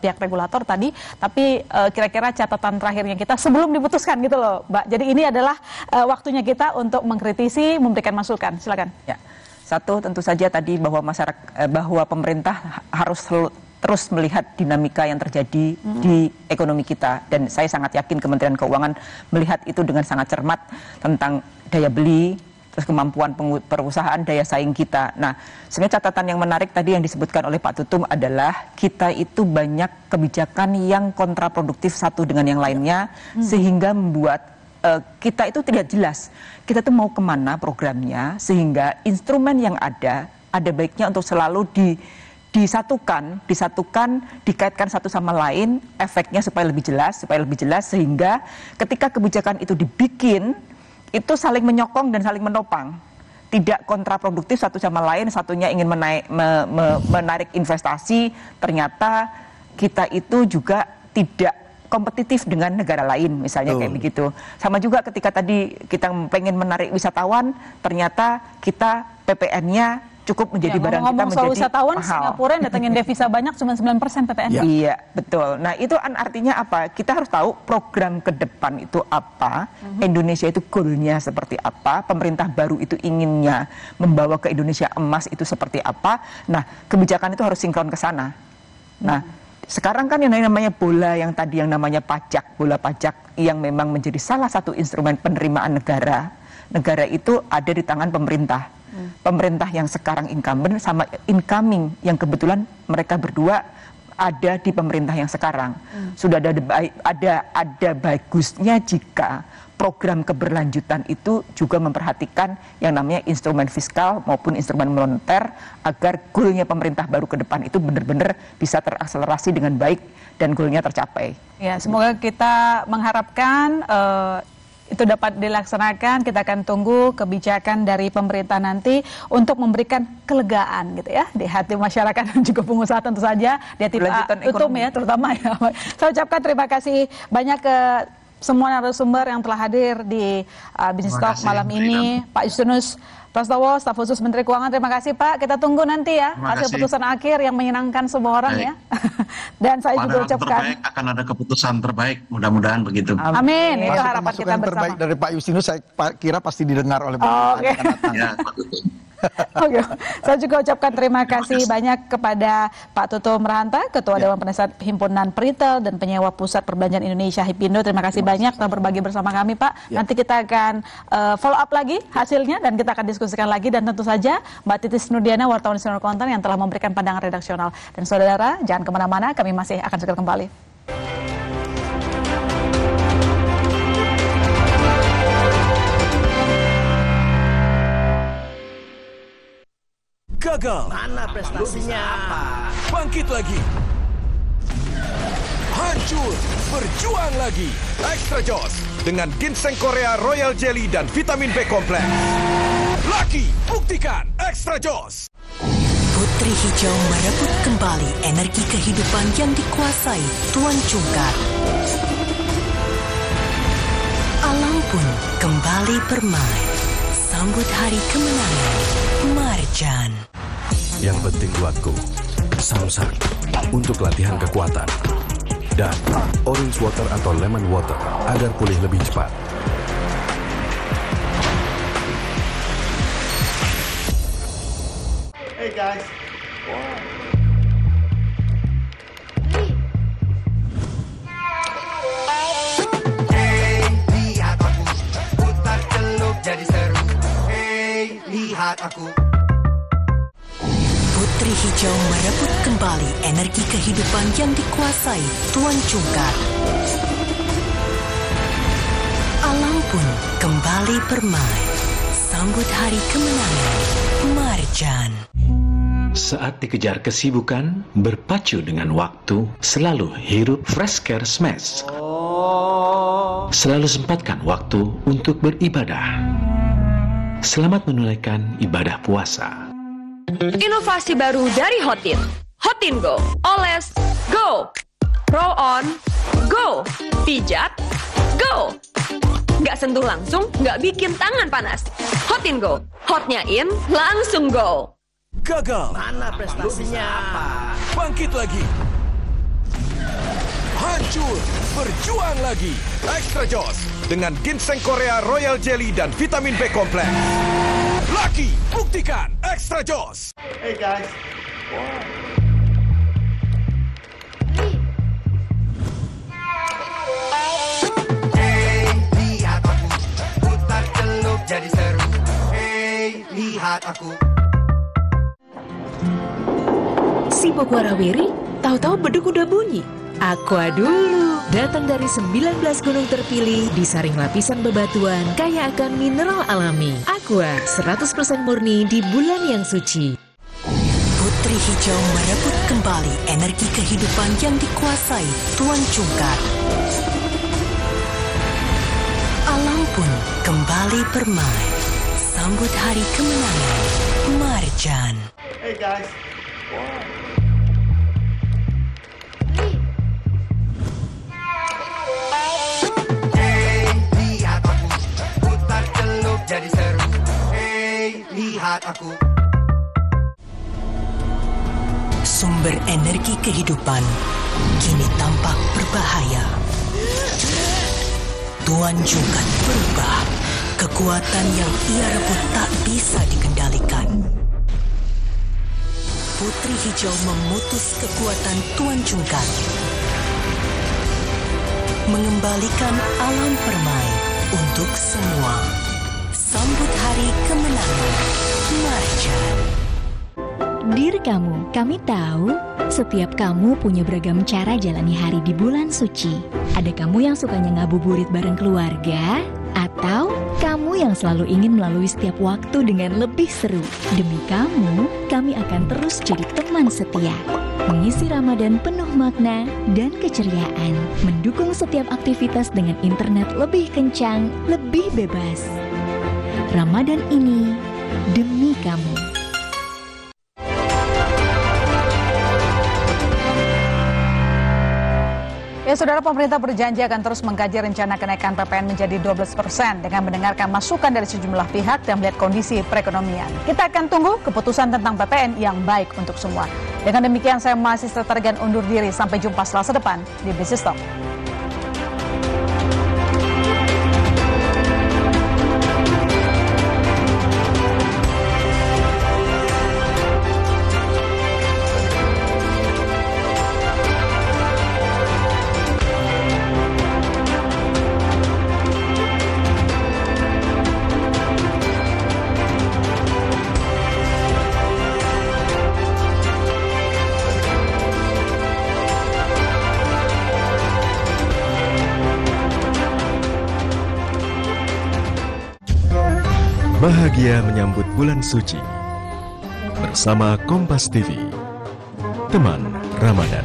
pihak regulator tadi. Tapi kira-kira catatan terakhirnya kita sebelum diputuskan, gitu loh, Mbak. Jadi ini adalah waktunya kita untuk mengkritisi, memberikan masukan. Silakan. Ya, satu tentu saja tadi bahwa bahwa pemerintah harus terus melihat dinamika yang terjadi di ekonomi kita, dan saya sangat yakin Kementerian Keuangan melihat itu dengan sangat cermat tentang daya beli, terus kemampuan perusahaan, daya saing kita. Nah, sebenarnya catatan yang menarik tadi yang disebutkan oleh Pak Tutum adalah kita itu banyak kebijakan yang kontraproduktif satu dengan yang lainnya, sehingga membuat kita itu tidak jelas kita tuh mau kemana programnya, sehingga instrumen yang ada baiknya untuk selalu disatukan, dikaitkan satu sama lain, efeknya supaya lebih jelas, sehingga ketika kebijakan itu dibikin, itu saling menyokong dan saling menopang, tidak kontraproduktif satu sama lain. Satunya ingin menarik investasi, ternyata kita itu juga tidak kompetitif dengan negara lain, misalnya kayak begitu. Sama juga ketika tadi kita pengen menarik wisatawan, ternyata kita PPN-nya cukup menjadi barang kita menjadi soal wisatawan, mahal. Singapura yang datangin devisa banyak cuma 9% PPN. Iya, betul. Nah, itu artinya apa? Kita harus tahu program ke depan itu apa, Indonesia itu goalnya seperti apa, pemerintah baru itu inginnya membawa ke Indonesia emas itu seperti apa. Nah, kebijakan itu harus sinkron ke sana. Nah, sekarang kan yang namanya bola yang tadi yang namanya pajak, bola pajak yang memang menjadi salah satu instrumen penerimaan negara. Negara itu ada di tangan pemerintah. Pemerintah yang sekarang incumbent sama incoming yang kebetulan mereka berdua ada di pemerintah yang sekarang. Sudah ada bagusnya jika program keberlanjutan itu juga memperhatikan yang namanya instrumen fiskal maupun instrumen moneter, agar goalnya pemerintah baru ke depan itu benar-benar bisa terakselerasi dengan baik dan goalnya tercapai. Ya, semoga kita mengharapkan itu dapat dilaksanakan. Kita akan tunggu kebijakan dari pemerintah nanti untuk memberikan kelegaan, gitu ya, di hati masyarakat dan juga pengusaha tentu saja, di hati Pak Tutum ya, terutama ya. Saya ucapkan terima kasih banyak ke semua narasumber yang telah hadir di Business Talk malam ini. Pak Justinus Prastowo, staf khusus Menteri Keuangan, terima kasih Pak. Kita tunggu nanti ya hasil putusan akhir yang menyenangkan semua orang. Baik. Ya. Dan saya juga ucapkan akan ada keputusan terbaik, mudah-mudahan begitu. Amin. Itu harapan kita bersama. Terbaik dari Pak Justinus saya kira pasti didengar oleh Pak. Oke. Oke, saya juga ucapkan terima kasih banyak kepada Pak Tutum Rahanta, Ketua Dewan Penasihat Himpunan Peritel dan Penyewa Pusat Perbelanjaan Indonesia HIPindo. Terima kasih banyak telah berbagi bersama kami, Pak. Nanti kita akan follow up lagi hasilnya dan kita akan diskusikan lagi, dan tentu saja Mbak Titis Nurdiana, wartawan Senior Konten yang telah memberikan pandangan redaksional. Dan saudara, jangan kemana-mana, kami masih akan segera kembali. Gagal. Mana prestasinya? Bangkit lagi. Hancur. Berjuang lagi. Extra Joss dengan ginseng Korea Royal Jelly dan vitamin B kompleks. Laki, buktikan Extra Joss. Putri Hijau merebut kembali energi kehidupan yang dikuasai Tuan Cungkar. Alam pun kembali bermain. Sambut hari kemenangan Marjan. Yang penting buatku, Samsat untuk latihan kekuatan. dan orange water atau lemon water agar pulih lebih cepat. Hey guys. Hey, lihat aku putar celup jadi seru. Hey, lihat aku. Putri Hijau merebut kembali energi kehidupan yang dikuasai Tuan Cungkar. Alam pun kembali bermain. Sambut hari kemenangan Marjan. Saat dikejar kesibukan, berpacu dengan waktu, selalu hirup Fresh Care Smash. Selalu sempatkan waktu untuk beribadah. Selamat menunaikan ibadah puasa. Inovasi baru dari Hotin. Hotin Go. Oles, go. Roll on, go. Pijat, go. Nggak sentuh langsung, nggak bikin tangan panas. Hotin Go. Hotnya in, langsung go. Gagal. Mana prestasinya? Bangkit lagi. Hancur. Berjuang lagi. Extra Joss dengan ginseng Korea Royal Jelly dan vitamin B kompleks. Lucky, buktikan Extra Joss. Hey guys. Hey, lihat aku putar celup jadi seru. Hey, lihat aku. Si Bogwarawiri, tahu-tahu beduk udah bunyi. Aqua dulu. Datang dari 19 gunung terpilih, disaring lapisan bebatuan, kaya akan mineral alami. Aqua, 100% murni di bulan yang suci. Putri Hijau merebut kembali energi kehidupan yang dikuasai Tuan Cungkar. Alam pun kembali bermain. Sambut hari kemenangan Marjan. Hey guys. Hey, lihat aku putar celup jadi seru. Hey, lihat aku. Sumber energi kehidupan kini tampak berbahaya. Tuan Cungkar berubah. Kekuatan yang ia rebut tak bisa dikendalikan. Putri Hijau memutus kekuatan Tuan Cungkar. Mengembalikan alam permai untuk semua. Sambut hari kemenangan Marjan. Dear kamu, kami tahu setiap kamu punya beragam cara jalani hari di bulan suci. Ada kamu yang sukanya ngabuburit bareng keluarga, atau kamu yang selalu ingin melalui setiap waktu dengan lebih seru. Demi kamu, kami akan terus jadi teman setia. Mengisi Ramadan penuh makna dan keceriaan. Mendukung setiap aktivitas dengan internet lebih kencang, lebih bebas. Ramadan ini demi kamu. Ya, saudara, pemerintah berjanji akan terus mengkaji rencana kenaikan PPN menjadi 12% dengan mendengarkan masukan dari sejumlah pihak dan melihat kondisi perekonomian. Kita akan tunggu keputusan tentang PPN yang baik untuk semua. Dengan demikian, saya masih Targan undur diri. Sampai jumpa Selasa depan di Business Talk. Bahagia menyambut bulan suci bersama Kompas TV, teman Ramadan.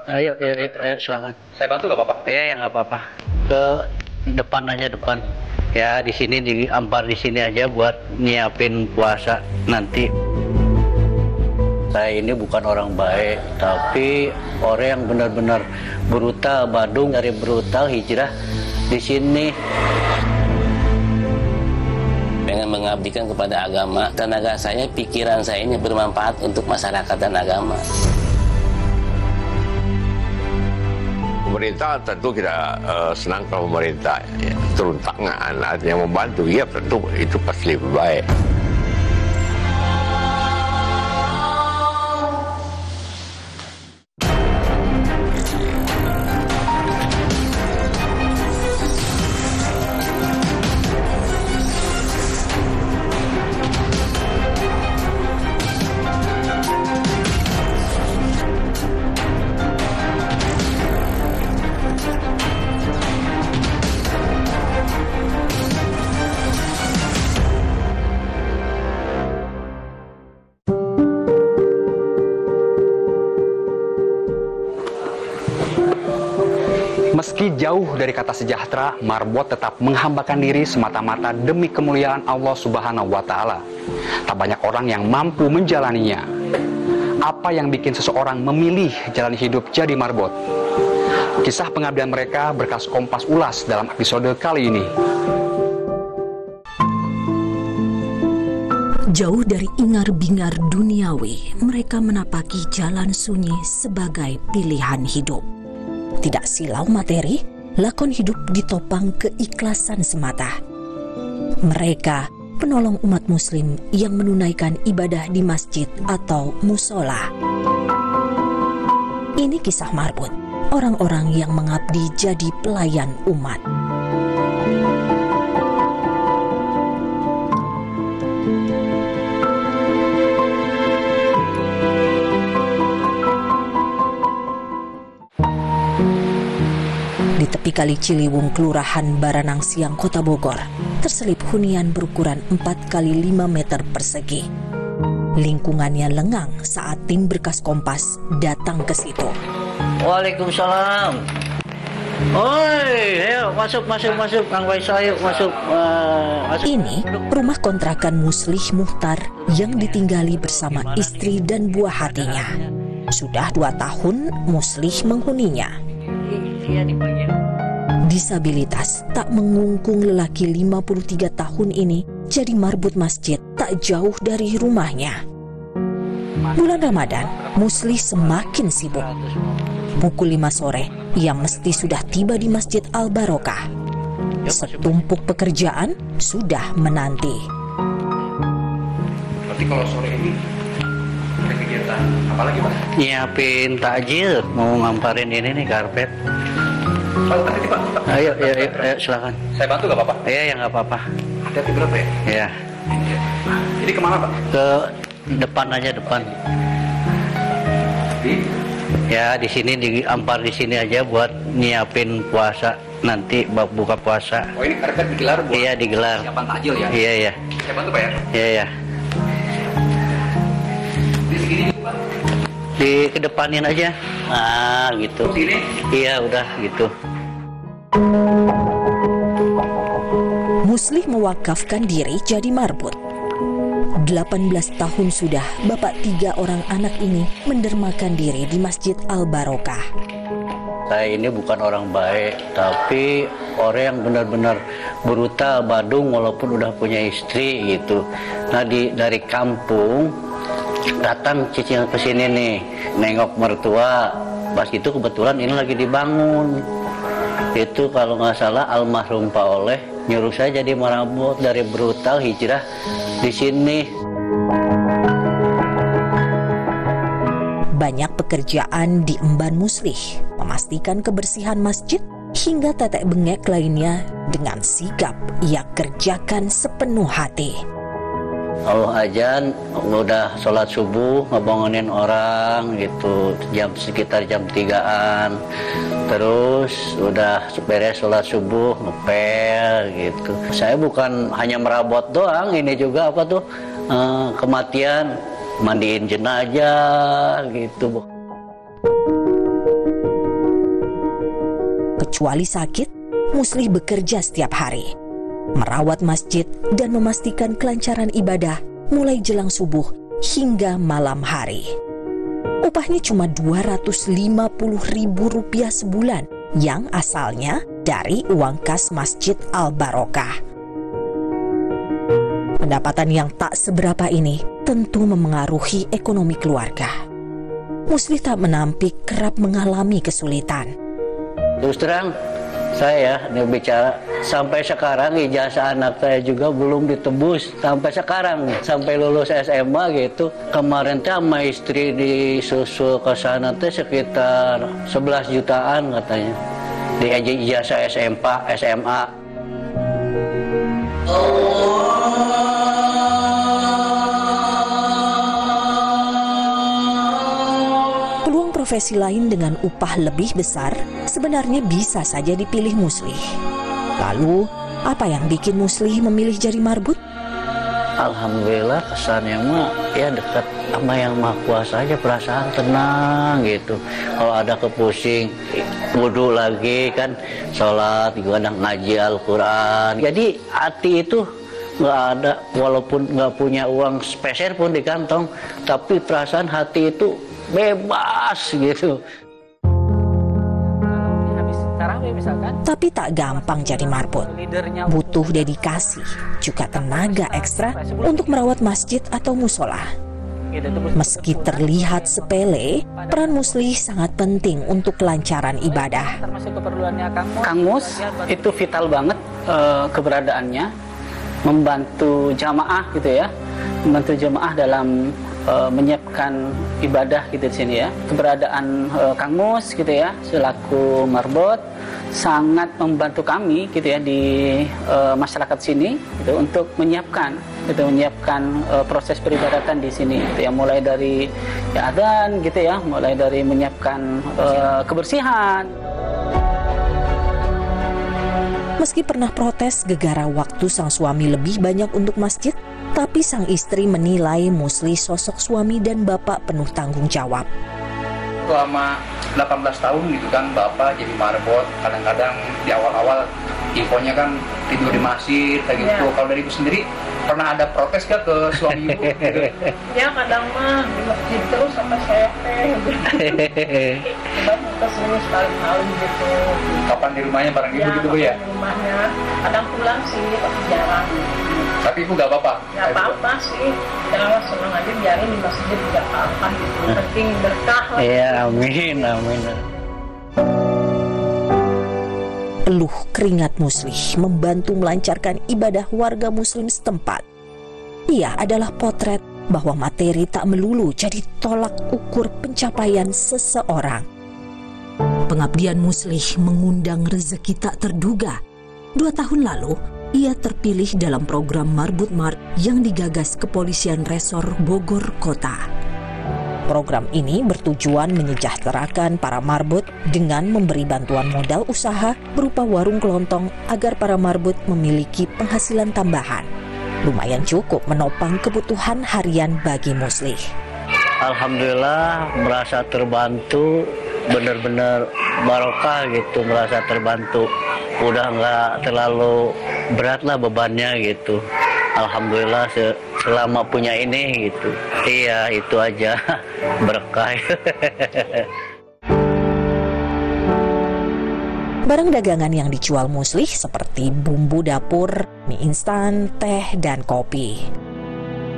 Ayo, silakan. Saya bantu nggak apa-apa? Iya, ya nggak apa-apa. Ke depan aja, depan. Ya, di sini diampar di sini aja buat nyiapin puasa nanti. Saya ini bukan orang baik, tapi orang yang benar-benar brutal, Badung dari brutal hijrah di sini. Pengen mengabdikan kepada agama, tenaga saya, pikiran saya ini bermanfaat untuk masyarakat dan agama. Pemerintah tentu kita senang kalau pemerintah turun tangan, artinya membantu, ya tentu itu pasti lebih baik. Meski jauh dari kata sejahtera, marbot tetap menghambakan diri semata-mata demi kemuliaan Allah Subhanahu wa Ta'ala. Tak banyak orang yang mampu menjalaninya. Apa yang bikin seseorang memilih jalan hidup jadi marbot? Kisah pengabdian mereka berkas Kompas ulas dalam episode kali ini. Jauh dari ingar-bingar duniawi, mereka menapaki jalan sunyi sebagai pilihan hidup. Tidak silau materi, lakon hidup ditopang keikhlasan semata. Mereka penolong umat muslim yang menunaikan ibadah di masjid atau musola. Ini kisah marbot, orang-orang yang mengabdi jadi pelayan umat. Di tepi Kali Ciliwung, Kelurahan Baranang Siang, Kota Bogor, terselip hunian berukuran 4 x 5 meter persegi. Lingkungannya lengang saat tim berkas Kompas datang ke situ. Waalaikumsalam. Oi, ayo masuk, Kang Faisal, ayo masuk. Ini rumah kontrakan Muslih Muhtar yang ditinggali bersama istri dan buah hatinya. Sudah 2 tahun Muslih menghuninya. Disabilitas tak mengungkung lelaki 53 tahun ini jadi marbot masjid tak jauh dari rumahnya. Bulan Ramadan, Muslih semakin sibuk. Pukul 5 sore, ia mesti sudah tiba di Masjid Al-Barokah. Setumpuk pekerjaan sudah menanti. Berarti kalau sore ini ada kegiatan apa lagi, Pak? Nyiapin takjil, mau ngamparin ini nih karpet. Ayo, silakan. Saya bantu nggak apa-apa? Iya, ya nggak apa-apa. Hati-hati berapa ya? Iya. Jadi kemana, Pak? Ke depan aja, depan. Ya, di sini diampar di sini aja buat nyiapin puasa nanti buka puasa. Oh, ini karpet digelar buat? Iya, digelar. Siapan takjil ya? Iya. Saya bantu, Pak ya? Iya. Di segini, Pak? Dikedepanin aja. Ah, gitu. Sini? Iya, udah gitu. Muslih mewakafkan diri jadi marbot. 18 tahun sudah bapak 3 orang anak ini mendermakan diri di Masjid Al-Barokah. Saya ini bukan orang baik, tapi orang yang benar-benar brutal, Badung walaupun udah punya istri gitu. Nah, dari kampung datang cicing ke sini nih, nengok mertua. Pas itu kebetulan ini lagi dibangun. Itu kalau nggak salah almarhum Pak Oleh nyuruh saya jadi marbot dari brutal hijrah di sini. Banyak pekerjaan diemban Muslih, memastikan kebersihan masjid hingga tetek bengek lainnya dengan sigap ia kerjakan sepenuh hati. Allah azan, udah sholat subuh, ngebangunin orang gitu, sekitar jam 3-an. Terus udah beres sholat subuh, ngepel gitu. Saya bukan hanya merabot doang, ini juga apa tuh, kematian, mandiin jenazah gitu. kecuali sakit, Muslih bekerja setiap hari, merawat masjid dan memastikan kelancaran ibadah mulai jelang subuh hingga malam hari. Upahnya cuma Rp250.000 sebulan yang asalnya dari uang kas Masjid Al-Barokah. Pendapatan yang tak seberapa ini tentu memengaruhi ekonomi keluarga. Muslih tak menampik kerap mengalami kesulitan. Terus terang, saya bicara sampai sekarang ijazah anak saya juga belum ditebus sampai sekarang, sampai lulus SMA gitu. Kemarin teh sama istri disusul ke sana teh sekitar 11 jutaan katanya di ijazah SMA. Peluang profesi lain dengan upah lebih besar sebenarnya bisa saja dipilih Muslih. Lalu, apa yang bikin Muslih memilih jadi marbut? Alhamdulillah kesannya mah ya dekat sama yang Maha Kuasa aja, perasaan tenang gitu. Kalau ada kepusing, wudhu lagi kan, sholat, juga ngaji Al-Quran. Jadi hati itu nggak ada, walaupun nggak punya uang speser pun di kantong, tapi perasaan hati itu bebas gitu. Tapi tak gampang jadi marbot. Butuh dedikasi, juga tenaga ekstra untuk merawat masjid atau musola. Meski terlihat sepele, peran Muslih sangat penting untuk kelancaran ibadah. Kang Mus itu vital banget keberadaannya, membantu jamaah gitu ya, membantu jamaah dalam menyiapkan ibadah gitu di sini ya. Keberadaan Kang Mus gitu ya selaku marbot sangat membantu kami gitu ya di masyarakat sini gitu, untuk menyiapkan proses peribadatan di sini gitu ya, mulai dari ya adzan gitu ya, mulai dari menyiapkan kebersihan. Meski pernah protes gegara waktu sang suami lebih banyak untuk masjid, tapi sang istri menilai Muslih sosok suami dan bapak penuh tanggung jawab. Selama 18 tahun gitu kan Bapak jadi marbot, kadang-kadang di awal-awal infonya kan tidur di masjid kayak gitu. Kalau dari Ibu sendiri pernah ada protes gak ke suami Ibu? Ya kadang mah di masjid terus sama saya kadang kesini sekali-kali gitu. Kapan di rumahnya bareng Ibu gitu Bu ya? Di rumahnya, kadang pulang sih tapi jarang. Tapi Ibu gak apa-apa? Gak apa-apa sih, jangan senang aja biarin di masjid gak apa-apa gitu. Penting berkah lah. Iya, amin, amin. Peluh keringat Muslih membantu melancarkan ibadah warga muslim setempat. Ia adalah potret bahwa materi tak melulu jadi tolak ukur pencapaian seseorang. Pengabdian Muslih mengundang rezeki tak terduga. 2 tahun lalu, ia terpilih dalam program Marbut Mart yang digagas Kepolisian Resor Bogor Kota. Program ini bertujuan menyejahterakan para marbot dengan memberi bantuan modal usaha berupa warung kelontong agar para marbot memiliki penghasilan tambahan. Lumayan cukup menopang kebutuhan harian bagi Muslih. Alhamdulillah merasa terbantu, benar-benar barokah gitu, merasa terbantu. Udah nggak terlalu berat lah bebannya gitu. Alhamdulillah selama punya ini gitu. Iya itu aja berkah. Barang dagangan yang dijual Muslih seperti bumbu dapur, mie instan, teh, dan kopi.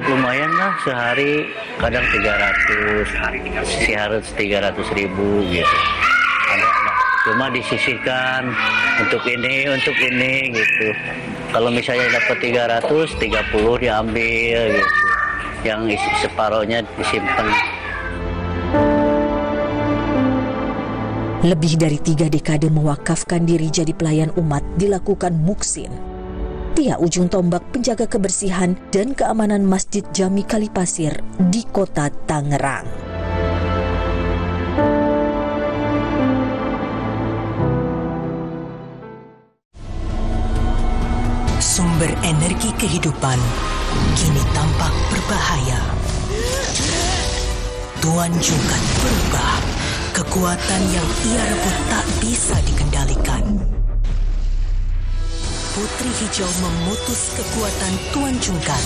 Lumayan lah sehari kadang 300, sehari 300.000 gitu. Cuma disisihkan untuk ini gitu. Kalau misalnya dapat 300, 30 diambil gitu. Yang separohnya disimpan. Lebih dari 3 dekade mewakafkan diri jadi pelayan umat dilakukan Muksin. Dia ujung tombak penjaga kebersihan dan keamanan Masjid Jami Kalipasir di kota Tangerang. Sumber energi kehidupan kini tampak berbahaya. Tuan Jungkat berubah kekuatan yang ia rebut tak bisa dikendalikan. Putri Hijau memutus kekuatan Tuan Cungkar,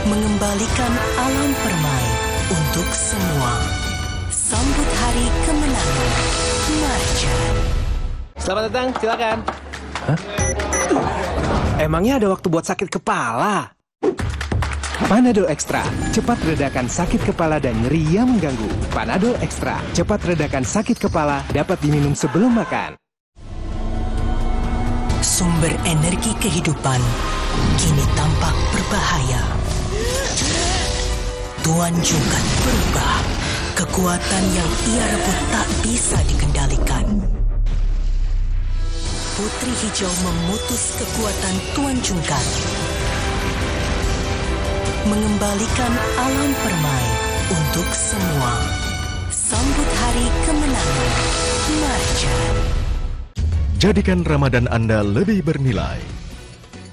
mengembalikan alam permai untuk semua. Sambut hari kemenangan Marjan. Selamat datang, silakan. Hah? Emangnya ada waktu buat sakit kepala? Panadol Extra, cepat redakan sakit kepala dan nyeri yang mengganggu. Panadol Extra, cepat redakan sakit kepala, dapat diminum sebelum makan. Sumber energi kehidupan kini tampak berbahaya. Tuan Cungkar berubah. Kekuatan yang ia rebut tak bisa dikendalikan. Putri Hijau memutus kekuatan Tuan Cungkar, mengembalikan alam permai untuk semua. Sambut hari kemenangan Marjan. Jadikan Ramadan Anda lebih bernilai.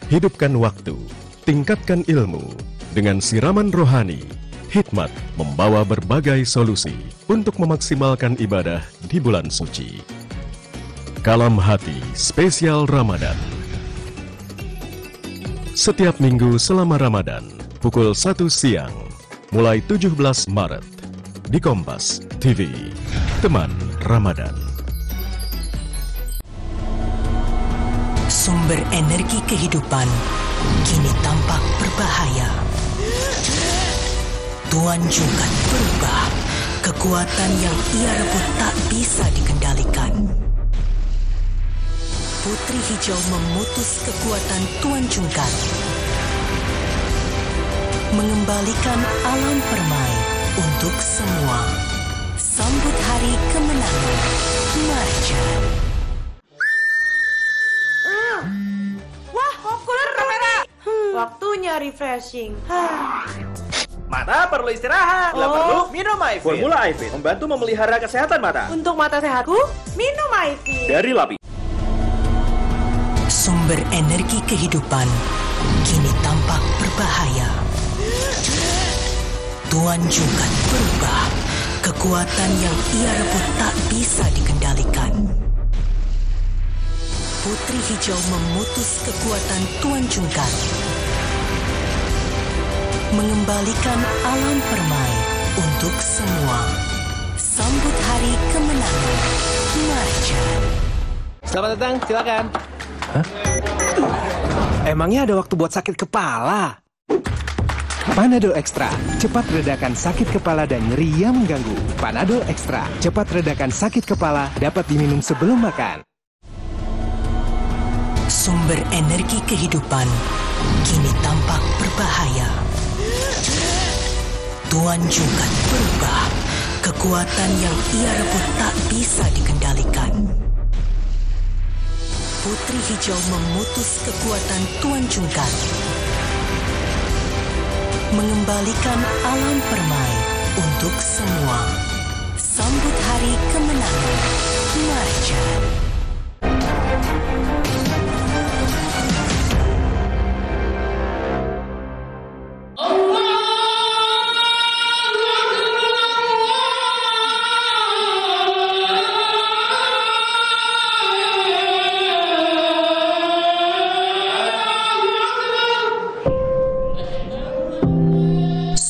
Hidupkan waktu, tingkatkan ilmu dengan siraman rohani. Hikmat membawa berbagai solusi untuk memaksimalkan ibadah di bulan suci. Kalam Hati Spesial Ramadan. Setiap minggu selama Ramadan, pukul 1 siang, mulai 17 Maret, di Kompas TV. Teman Ramadan. Sumber energi kehidupan kini tampak berbahaya. Tuan Cungkar berubah. Kekuatan yang ia rebut tak bisa dikendalikan. Putri Hijau memutus kekuatan Tuan Cungkar, mengembalikan alam permai untuk semua. Sambut hari kemenangan Marjan. Wah, populer kamera. Waktunya refreshing. Mata perlu istirahat. Bila perlu, minum Ivin. Formula Ivin membantu memelihara kesehatan mata. Untuk mata sehatku, minum Ivin. Dari Lapi. Sumber energi kehidupan kini tampak berbahaya. Tuan Cungkar berubah. Kekuatan yang ia rebut tak bisa dikendalikan. Putri Hijau memutus kekuatan Tuan Cungkar, mengembalikan alam permai untuk semua. Sambut hari kemenangan Marjan. Selamat datang, silakan. Hah? Emangnya ada waktu buat sakit kepala? Panadol Extra, cepat redakan sakit kepala dan nyeri yang mengganggu. Panadol Extra, cepat redakan sakit kepala, dapat diminum sebelum makan. Sumber energi kehidupan kini tampak berbahaya. Tuan Cungkar berubah. Kekuatan yang ia rebut tak bisa dikendalikan. Putri Hijau memutus kekuatan Tuan Cungkar, mengembalikan alam permai untuk semua. Sambut hari kemenangan Marjan.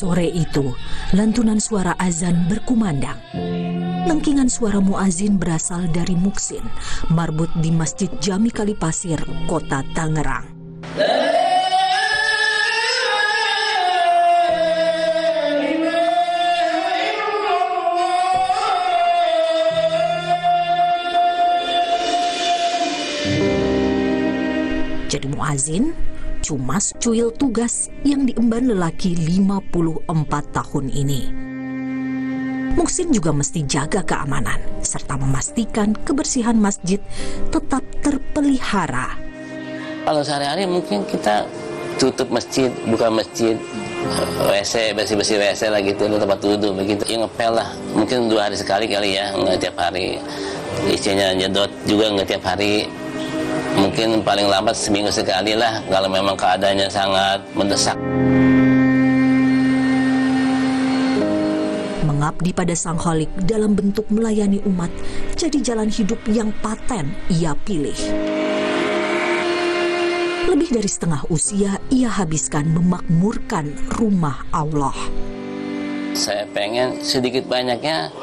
Sore itu, lantunan suara azan berkumandang. Lengkingan suara muazin berasal dari Muksin, marbut di Masjid Jami Kalipasir, Kota Tangerang. Jadi muazin cuma cuil tugas yang diemban lelaki 54 tahun ini. Muksin juga mesti jaga keamanan serta memastikan kebersihan masjid tetap terpelihara. Kalau sehari-hari mungkin kita tutup masjid, buka masjid, WC, bersih-bersih WC lah gitu, tempat wudhu begitu. Ya ngepel lah, mungkin 2 hari sekali kali ya, nggak tiap hari. Isinya nyedot juga nggak tiap hari. Mungkin paling lambat seminggu sekali lah kalau memang keadaannya sangat mendesak. mengabdi pada Sang Kholik dalam bentuk melayani umat jadi jalan hidup yang paten ia pilih. Lebih dari setengah usia ia habiskan memakmurkan rumah Allah. Saya pengen sedikit banyaknya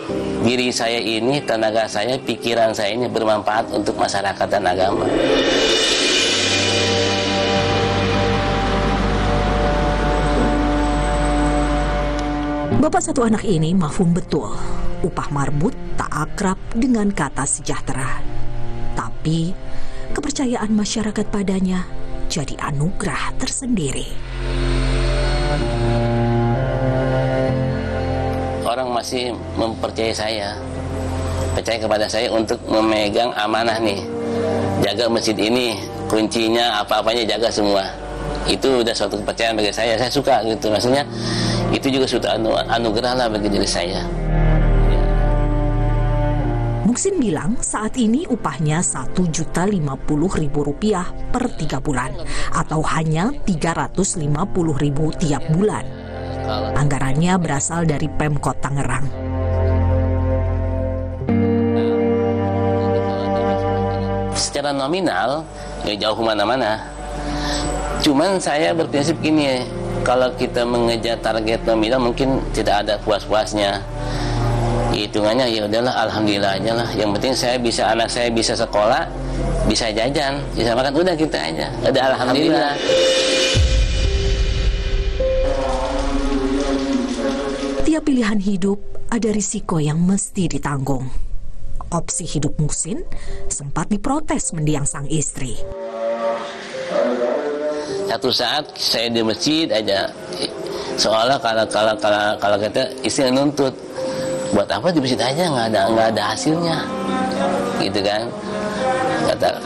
diri saya ini, tenaga saya, pikiran saya ini bermanfaat untuk masyarakat dan agama. Bapak satu anak ini mafhum betul, upah marbut tak akrab dengan kata sejahtera. Tapi kepercayaan masyarakat padanya jadi anugerah tersendiri. Orang masih mempercayai saya, percaya kepada saya untuk memegang amanah nih, jaga masjid ini, kuncinya apa-apanya jaga semua. Itu udah suatu kepercayaan bagi saya suka gitu, maksudnya itu juga suatu anugerah lah bagi diri saya. Muksin bilang saat ini upahnya Rp1.050.000 per 3 bulan atau hanya Rp350.000 tiap bulan. Anggarannya berasal dari Pemkot Tangerang. Secara nominal ya jauh kemana-mana. Cuman saya berprinsip gini, kalau kita mengejar target nominal mungkin tidak ada puas-puasnya. Hitungannya ya udahlah, alhamdulillah aja lah. Yang penting anak saya bisa sekolah, bisa jajan, bisa makan, udah kita aja. Udah alhamdulillah. Tiap pilihan hidup ada risiko yang mesti ditanggung. Opsi hidup Muksin sempat diprotes mendiang sang istri. Satu saat saya di masjid aja, seolah kalau kita istri nuntut, buat apa di masjid aja nggak ada hasilnya, gitu kan?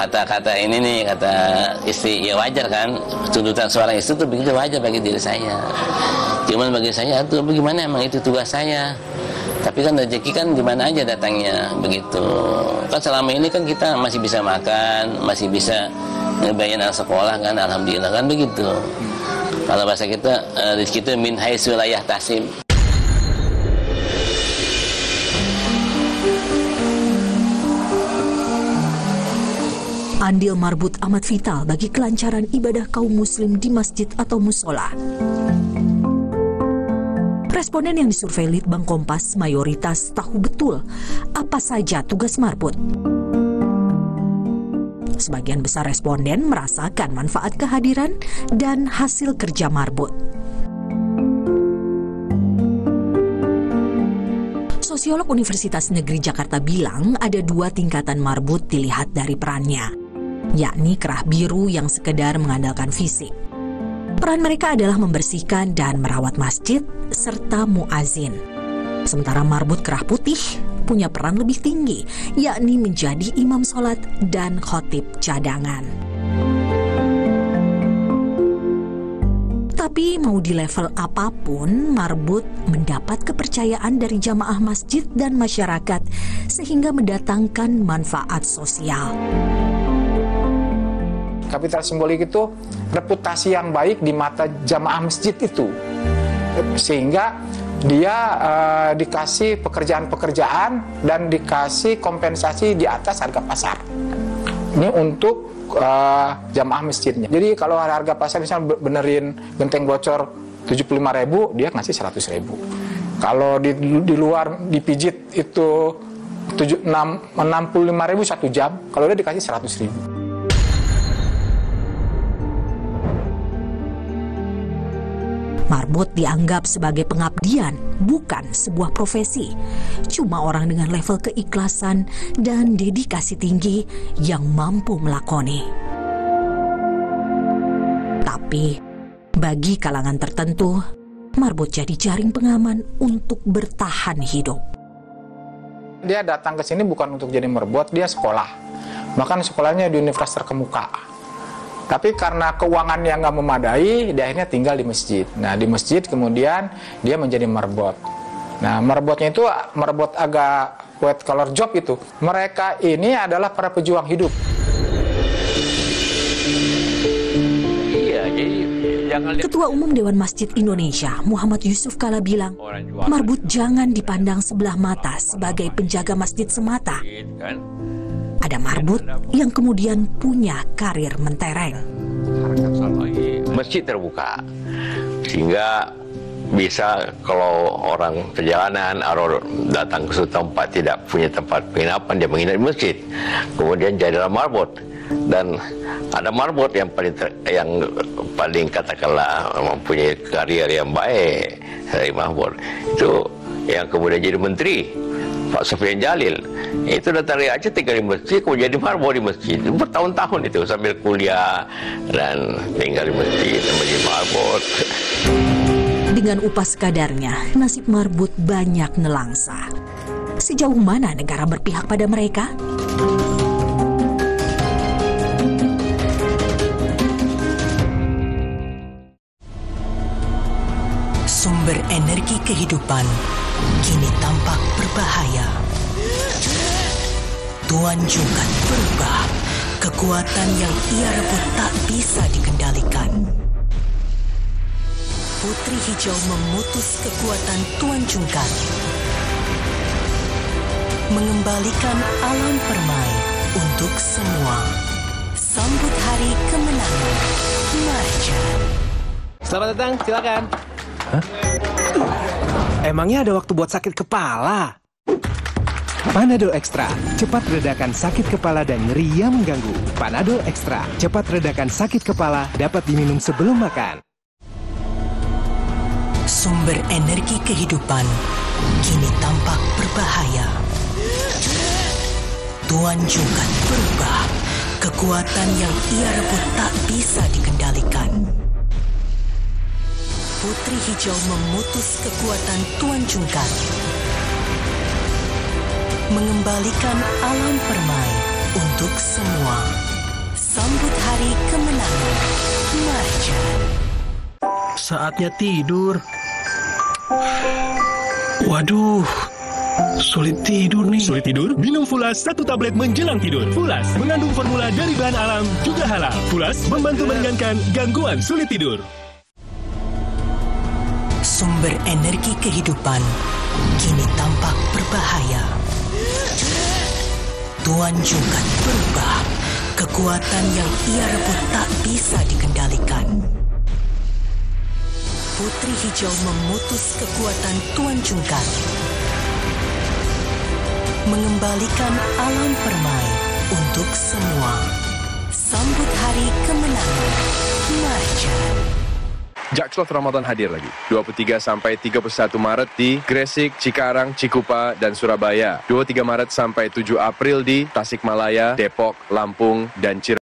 Kata ini nih, kata istri, ya wajar kan, tuntutan seorang istri itu begitu wajar bagi diri saya. Cuman bagi saya tuh bagaimana, emang itu tugas saya. Tapi kan rezeki kan di mana aja datangnya, begitu. Kan selama ini kan kita masih bisa makan, masih bisa ngebayarin anak sekolah kan, alhamdulillah kan begitu. Kalau bahasa kita rezeki itu min haitsu la yahtasib. Andil marbut amat vital bagi kelancaran ibadah kaum muslim di masjid atau musola. Responden yang disurvei Litbang Kompas mayoritas tahu betul apa saja tugas marbut. Sebagian besar responden merasakan manfaat kehadiran dan hasil kerja marbut. Sosiolog Universitas Negeri Jakarta bilang ada 2 tingkatan marbut dilihat dari perannya, yakni kerah biru yang sekedar mengandalkan fisik. Peran mereka adalah membersihkan dan merawat masjid serta muazin. Sementara marbut kerah putih punya peran lebih tinggi, yakni menjadi imam sholat dan khotib cadangan. Tapi mau di level apapun, marbut mendapat kepercayaan dari jamaah masjid dan masyarakat sehingga mendatangkan manfaat sosial. Kapital simbolik itu reputasi yang baik di mata jamaah masjid itu, sehingga dia dikasih pekerjaan-pekerjaan dan dikasih kompensasi di atas harga pasar. Ini untuk jamaah masjidnya. Jadi kalau harga pasar misalnya benerin genteng bocor 75.000, dia ngasih 100.000. Kalau di luar dipijit itu 65.000 1 jam, kalau dia dikasih 100.000. Marbut dianggap sebagai pengabdian, bukan sebuah profesi. Cuma orang dengan level keikhlasan dan dedikasi tinggi yang mampu melakoni. Tapi, bagi kalangan tertentu, marbut jadi jaring pengaman untuk bertahan hidup. Dia datang ke sini bukan untuk jadi marbot, dia sekolah. Bahkan sekolahnya di universitas terkemuka. Tapi karena keuangan yang nggak memadai, dia akhirnya tinggal di masjid. Nah, di masjid kemudian dia menjadi marbot. Nah, marbotnya itu marbot agak white collar job itu. Mereka ini adalah para pejuang hidup. Iya, jadi Ketua Umum Dewan Masjid Indonesia, Muhammad Yusuf Kala bilang, marbot jangan dipandang sebelah mata sebagai penjaga masjid semata. Ada marbot yang kemudian punya karir mentereng. Masjid terbuka, sehingga bisa kalau orang perjalanan atau datang ke suatu tempat tidak punya tempat penginapan, dia menginap di masjid. Kemudian jadilah marbot, dan ada marbot yang paling katakanlah mempunyai karier yang baik dari marbot itu yang kemudian jadi menteri, Pak Sofian Jalil. Itu datang dari Aceh, tinggal di masjid, kemudian jadi marbot di masjid bertahun-tahun itu sambil kuliah dan tinggal di masjid menjadi marbot. Dengan upah sekadarnya, nasib marbot banyak nelangsa. Sejauh mana negara berpihak pada mereka? Sumber energi kehidupan kini tampak berbahaya. Tuan Jungkat berubah. Kekuatan yang ia rebut tak bisa dikendalikan. Putri Hijau memutus kekuatan Tuan Jungkat, mengembalikan alam permai untuk semua. Sambut hari kemenangan Marjan. Selamat datang, silakan. Hah? Emangnya ada waktu buat sakit kepala? Panadol Extra, cepat redakan sakit kepala dan nyeri yang mengganggu. Panadol Extra, cepat redakan sakit kepala, dapat diminum sebelum makan. Sumber energi kehidupan kini tampak berbahaya. Tuan Jungkat berubah. Kekuatan yang ia rebut tak bisa dikendalikan. Putri Hijau memutus kekuatan Tuan Jungkat, mengembalikan alam permai untuk semua. Sambut hari kemenangan Marjan. Saatnya tidur. Waduh, sulit tidur nih. Sulit tidur? Minum Fulas 1 tablet menjelang tidur. Fulas mengandung formula dari bahan alam juga halal. Fulas membantu meringankan gangguan sulit tidur. Sumber energi kehidupan kini tampak berbahaya. Tuan Jungkat berubah. Kekuatan yang ia rebut tak bisa dikendalikan. Putri Hijau memutus kekuatan Tuan Jungkat, mengembalikan alam permai untuk semua. Sambut hari kemenangan Marjan. Jakslot Ramadan hadir lagi 23 sampai 31 Maret di Gresik, Cikarang, Cikupa, dan Surabaya. 23 Maret sampai 7 April di Tasikmalaya, Depok, Lampung, dan Cirebon.